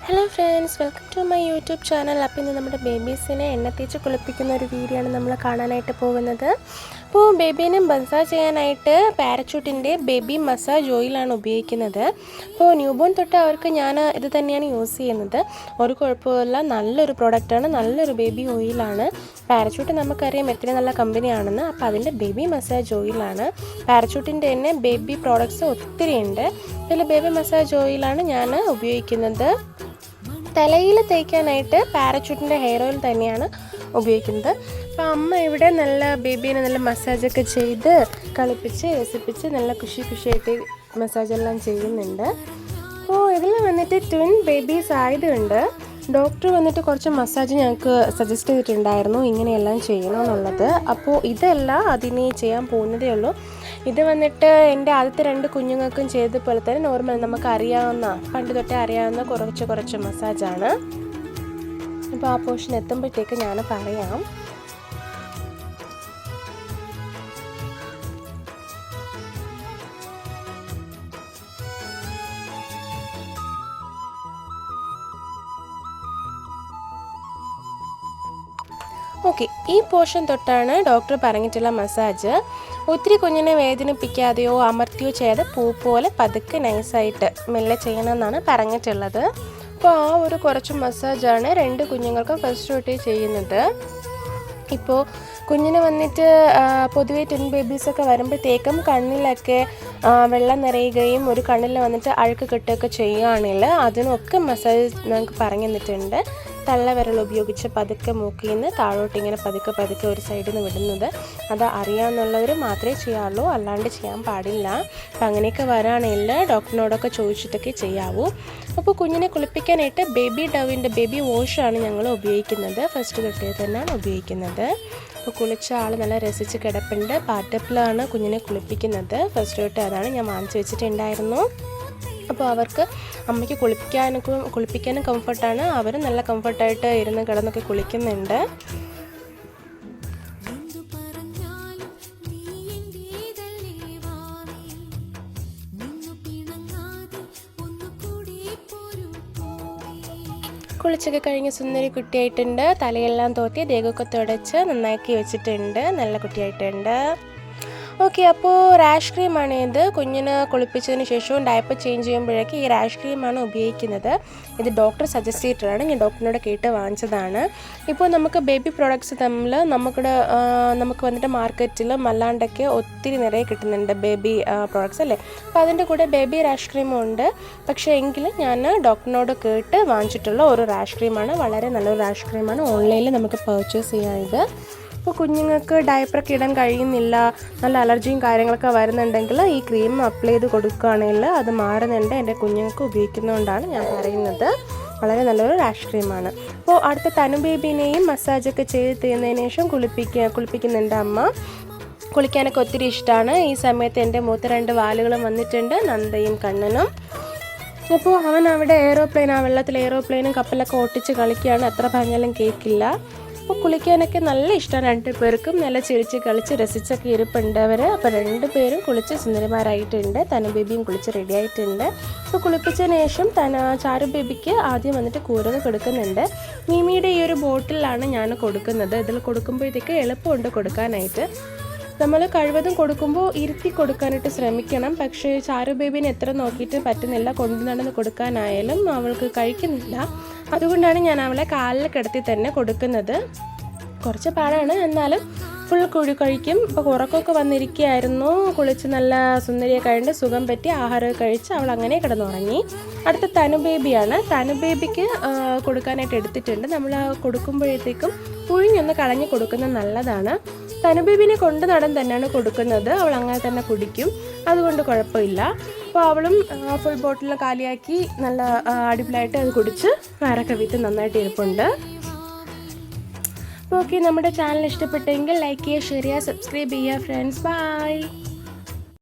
Hello friends, welcome to my YouTube channel. അപ്പോൾ ഇന്ന് നമ്മുടെ ബേബീസിനെ എണ്ണ തേച്ച് കുളിപ്പിക്കുന്ന ഒരു വീഡിയോ ആണ് നമ്മൾ കാണാനായിട്ട് പോകുന്നത്. അപ്പോൾ ബേബീനെ മസാജ് ചെയ്യാനായിട്ട് പാരച്യൂട്ടിൻ്റെ ബേബി മസാജ് ഓയിലാണ് ഉപയോഗിക്കുന്നത്. അപ്പോൾ ന്യൂബോൺ തൊട്ട് അവർക്ക് ഞാൻ ഇത് തന്നെയാണ് യൂസ് ചെയ്യുന്നത്. ഒരു കുഴപ്പമില്ല, നല്ലൊരു പ്രോഡക്റ്റാണ്, നല്ലൊരു ബേബി ഓയിലാണ്. പാരച്യൂട്ട് നമുക്കറിയാം എത്ര നല്ല കമ്പനിയാണെന്ന്. അപ്പോൾ അതിൻ്റെ ബേബി മസാജ് ഓയിലാണ്. പാരച്യൂട്ടിൻ്റെ തന്നെ ബേബി പ്രോഡക്ട്സ് ഒത്തിരി ഉണ്ട്. ഇതിൽ ബേബി മസാജ് ഓയിലാണ് ഞാൻ ഉപയോഗിക്കുന്നത്. തലയിൽ തേക്കാനായിട്ട് പാരച്യൂട്ടിൻ്റെ ഹെയർ ഓയിൽ തന്നെയാണ് ഉപയോഗിക്കുന്നത്. അപ്പോൾ അമ്മ ഇവിടെ നല്ല ബേബീനെ നല്ല മസാജൊക്കെ ചെയ്ത് കളിപ്പിച്ച് രസിപ്പിച്ച് നല്ല കുഷിയായിട്ട് മസാജെല്ലാം ചെയ്യുന്നുണ്ട്. അപ്പോൾ ഇതിൽ വന്നിട്ട് ട്വിൻ ബേബീസ് ആയതുകൊണ്ട് ഡോക്ടർ വന്നിട്ട് കുറച്ച് മസാജ് ഞങ്ങൾക്ക് സജസ്റ്റ് ചെയ്തിട്ടുണ്ടായിരുന്നു, ഇങ്ങനെയെല്ലാം ചെയ്യണമെന്നുള്ളത്. അപ്പോൾ ഇതല്ല അതിന് ചെയ്യാൻ പോകുന്നതേ ഉള്ളൂ. ഇത് വന്നിട്ട് എൻ്റെ ആദ്യത്തെ 2 കുഞ്ഞുങ്ങൾക്കും ചെയ്തതുപോലെ തന്നെ നോർമൽ നമുക്ക് അറിയാവുന്ന, പണ്ട് തൊട്ടേ അറിയാവുന്ന കുറച്ച് മസാജാണ്. അപ്പോൾ ആ പോർഷൻ എത്തുമ്പോഴത്തേക്ക് ഞാൻ പറയാം. ഓക്കെ, ഈ പോർഷൻ തൊട്ടാണ് ഡോക്ടർ പറഞ്ഞിട്ടുള്ള മസാജ്. ഒത്തിരി കുഞ്ഞിനെ വേദനിപ്പിക്കാതെയോ അമർത്തിയോ ചെയ്ത് പൂ പോലെ പതുക്കെ നൈസായിട്ട് മെല്ലെ ചെയ്യണമെന്നാണ് പറഞ്ഞിട്ടുള്ളത്. അപ്പോൾ ആ ഒരു കുറച്ച് മസാജാണ് 2 കുഞ്ഞുങ്ങൾക്കും ഫസ്റ്റ് തൊട്ടേ ചെയ്യുന്നത്. ഇപ്പോൾ കുഞ്ഞിന് വന്നിട്ട് പൊതുവേ ട്വിൻ ബേബീസൊക്കെ വരുമ്പോഴത്തേക്കും കണ്ണിലൊക്കെ വെള്ളം നിറയുകയും ഒരു കണ്ണിൽ വന്നിട്ട് അഴുക്ക് കെട്ടുകയൊക്കെ ചെയ്യുകയാണെങ്കിൽ അതിനൊക്കെ മസാജ് നമുക്ക് പറഞ്ഞു തന്നിട്ടുണ്ട്. തള്ളവിരൽ ഉപയോഗിച്ച് പതുക്കെ മൂക്കിൽ നിന്ന് താഴോട്ട് ഇങ്ങനെ പതുക്കെ ഒരു സൈഡിൽ നിന്ന് വിടുന്നത്, അത് അറിയാമെന്നുള്ളവർ മാത്രമേ ചെയ്യാറുള്ളൂ, അല്ലാണ്ട് ചെയ്യാൻ പാടില്ല. അപ്പം അങ്ങനെയൊക്കെ വരാണെങ്കിൽ ഡോക്ടറിനോടൊക്കെ ചോദിച്ചിട്ടൊക്കെ ചെയ്യാവൂ. അപ്പോൾ കുഞ്ഞിനെ കുളിപ്പിക്കാനായിട്ട് ബേബി ഡവിൻ്റെ ബേബി വാഷാണ് ഞങ്ങൾ ഉപയോഗിക്കുന്നത്. ഫസ്റ്റ് തൊട്ടേ തന്നെയാണ് ഉപയോഗിക്കുന്നത്. അപ്പോൾ കുളിച്ച ആൾ നല്ല രസിച്ച് കിടപ്പുണ്ട്. പാറ്റപ്പിലാണ് കുഞ്ഞിനെ കുളിപ്പിക്കുന്നത്. ഫസ്റ്റ് തൊട്ടേ അതാണ് ഞാൻ വാങ്ങിച്ചു വെച്ചിട്ടുണ്ടായിരുന്നു. അപ്പോൾ അവർക്ക് അമ്മയ്ക്ക് കുളിപ്പിക്കാനും കംഫർട്ടാണ്. അവർ നല്ല കംഫർട്ടായിട്ട് ഇരുന്ന് കിടന്നൊക്കെ കുളിക്കുന്നുണ്ട്. കുളിച്ചൊക്കെ കഴിഞ്ഞ് സുന്ദരി കുട്ടിയായിട്ടുണ്ട്. തലയെല്ലാം തോത്തി ദേഹമൊക്കെ തുടച്ച് നന്നാക്കി വെച്ചിട്ടുണ്ട്. നല്ല കുട്ടിയായിട്ടുണ്ട്. ഓക്കെ, അപ്പോൾ റാഷ് ക്രീമാണ് ഇത്. കുഞ്ഞിന് കുളിപ്പിച്ചതിന് ശേഷവും ഡയപ്പർ ചേഞ്ച് ചെയ്യുമ്പോഴേക്ക് ഈ റാഷ് ക്രീമാണ് ഉപയോഗിക്കുന്നത്. ഇത് ഡോക്ടർ സജസ്റ്റ് ചെയ്തിട്ടാണ്, ഞാൻ ഡോക്ടറിനോട് കേട്ട് വാങ്ങിച്ചതാണ്. ഇപ്പോൾ നമുക്ക് ബേബി പ്രോഡക്ട്സ് തമ്മിൽ നമുക്ക് വന്നിട്ട് മാർക്കറ്റിലും അല്ലാണ്ടൊക്കെ ഒത്തിരി നിറയെ കിട്ടുന്നുണ്ട് ബേബി പ്രോഡക്ട്സ് അല്ലേ. അപ്പോൾ അതിൻ്റെ കൂടെ ബേബി റാഷ് ക്രീമും ഉണ്ട്. പക്ഷേ എങ്കിലും ഞാൻ ഡോക്ടറിനോട് കേട്ട് വാങ്ങിച്ചിട്ടുള്ള ഒരു റാഷ് ക്രീമാണ്. വളരെ നല്ലൊരു റാഷ് ക്രീമാണ്. ഓൺലൈനിൽ നമുക്ക് പർച്ചേസ് ചെയ്യാം ഇത്. ഇപ്പോൾ കുഞ്ഞുങ്ങൾക്ക് ഡയപ്പറൊക്കെ ഇടാൻ കഴിയുന്നില്ല, നല്ല അലർജിയും കാര്യങ്ങളൊക്കെ വരുന്നുണ്ടെങ്കിൽ ഈ ക്രീം അപ്ലൈ ചെയ്ത് കൊടുക്കുകയാണെങ്കിൽ അത് മാറുന്നുണ്ട്. എൻ്റെ കുഞ്ഞുങ്ങൾക്ക് ഉപയോഗിക്കുന്നതുകൊണ്ടാണ് ഞാൻ പറയുന്നത്. വളരെ നല്ലൊരു റാഷ് ക്രീമാണ്. അപ്പോൾ അടുത്ത തനു ബേബീനെയും മസാജൊക്കെ ചെയ്ത് തീർന്നതിന് ശേഷം കുളിപ്പിക്കുന്നുണ്ട് അമ്മ. കുളിക്കാനൊക്കെ ഒത്തിരി ഇഷ്ടമാണ്. ഈ സമയത്ത് എൻ്റെ മൂത്ത 2 വാലുകളും വന്നിട്ടുണ്ട്, നന്ദയും കണ്ണനും. അപ്പോൾ അവൻ അവിടെ വെള്ളത്തിൽ എയ്റോപ്ലെയിനും കപ്പലൊക്കെ ഓട്ടിച്ച് കളിക്കുകയാണ്. എത്ര പറഞ്ഞാലും കേൾക്കില്ല. അപ്പോൾ കുളിക്കാനൊക്കെ നല്ല ഇഷ്ടമാണ് 2 പേർക്കും. നല്ല ചിരിച്ച് കളിച്ച് രസിച്ചൊക്കെ ഇരിപ്പുണ്ട് അവർ. അപ്പോൾ 2 പേരും കുളിച്ച് സുന്ദരിമാരായിട്ടുണ്ട്. തനു ബേബിയും കുളിച്ച് റെഡി ആയിട്ടുണ്ട്. അപ്പോൾ കുളിപ്പിച്ചതിന് ശേഷം ചാരു ബേബിക്ക് ആദ്യം വന്നിട്ട് കൂരക കൊടുക്കുന്നുണ്ട്. മിമിയുടെ ഈ ഒരു ബോട്ടിലാണ് ഞാൻ കൊടുക്കുന്നത്. ഇതിൽ കൊടുക്കുമ്പോഴത്തേക്ക് എളുപ്പമുണ്ട് കൊടുക്കാനായിട്ട്. നമ്മൾ കഴിവതും കൊടുക്കുമ്പോൾ ഇരുത്തി കൊടുക്കാനായിട്ട് ശ്രമിക്കണം. പക്ഷേ ചാരു ബേബീനെ എത്ര നോക്കിയിട്ട് പറ്റുന്നില്ല, കൊണ്ടു നടന്ന് കൊടുക്കാനായാലും അവൾക്ക് കഴിക്കുന്നില്ല. അതുകൊണ്ടാണ് ഞാൻ അവളെ കാലിൽ കിടത്തി തന്നെ കൊടുക്കുന്നത്. കുറച്ച് പാടാണ്, എന്നാലും ഫുൾ കഴിക്കും. ഇപ്പോൾ ഉറക്കമൊക്കെ വന്നിരിക്കുകയായിരുന്നു. കുളിച്ച് നല്ല സുന്ദരിയൊക്കെ കഴിഞ്ഞ് സുഖം പറ്റി ആഹാരമൊക്കെ കഴിച്ച് അവൾ അങ്ങനെ കിടന്നുറങ്ങി. അടുത്ത തനു ബേബിയാണ്. തനു ബേബിക്ക് കൊടുക്കാനായിട്ട് എടുത്തിട്ടുണ്ട്. നമ്മൾ കൊടുക്കുമ്പോഴത്തേക്കും പുഴിഞ്ഞൊന്ന് കളഞ്ഞ് കൊടുക്കുന്നത് നല്ലതാണ്. തനു ബേബിനെ കൊണ്ട് നടൻ തന്നെയാണ് കൊടുക്കുന്നത്. അവൾ അങ്ങനെ തന്നെ കുടിക്കും, അതുകൊണ്ട് കുഴപ്പമില്ല. അപ്പോൾ അവളും ഫുൾ ബോട്ടിൽ കാലിയാക്കി നല്ല അടിപൊളിയായിട്ട് അത് കുടിച്ച് വയറൊക്കെ വിറ്റ് നന്നായിട്ട് ഇരിപ്പുണ്ട്. അപ്പോൾ ഓക്കെ, നമ്മുടെ ചാനൽ ഇഷ്ടപ്പെട്ടെങ്കിൽ ലൈക്ക് ചെയ്യുക, ഷെയർ ചെയ്യുക, സബ്സ്ക്രൈബ് ചെയ്യുക ഫ്രണ്ട്സ്. ബൈ.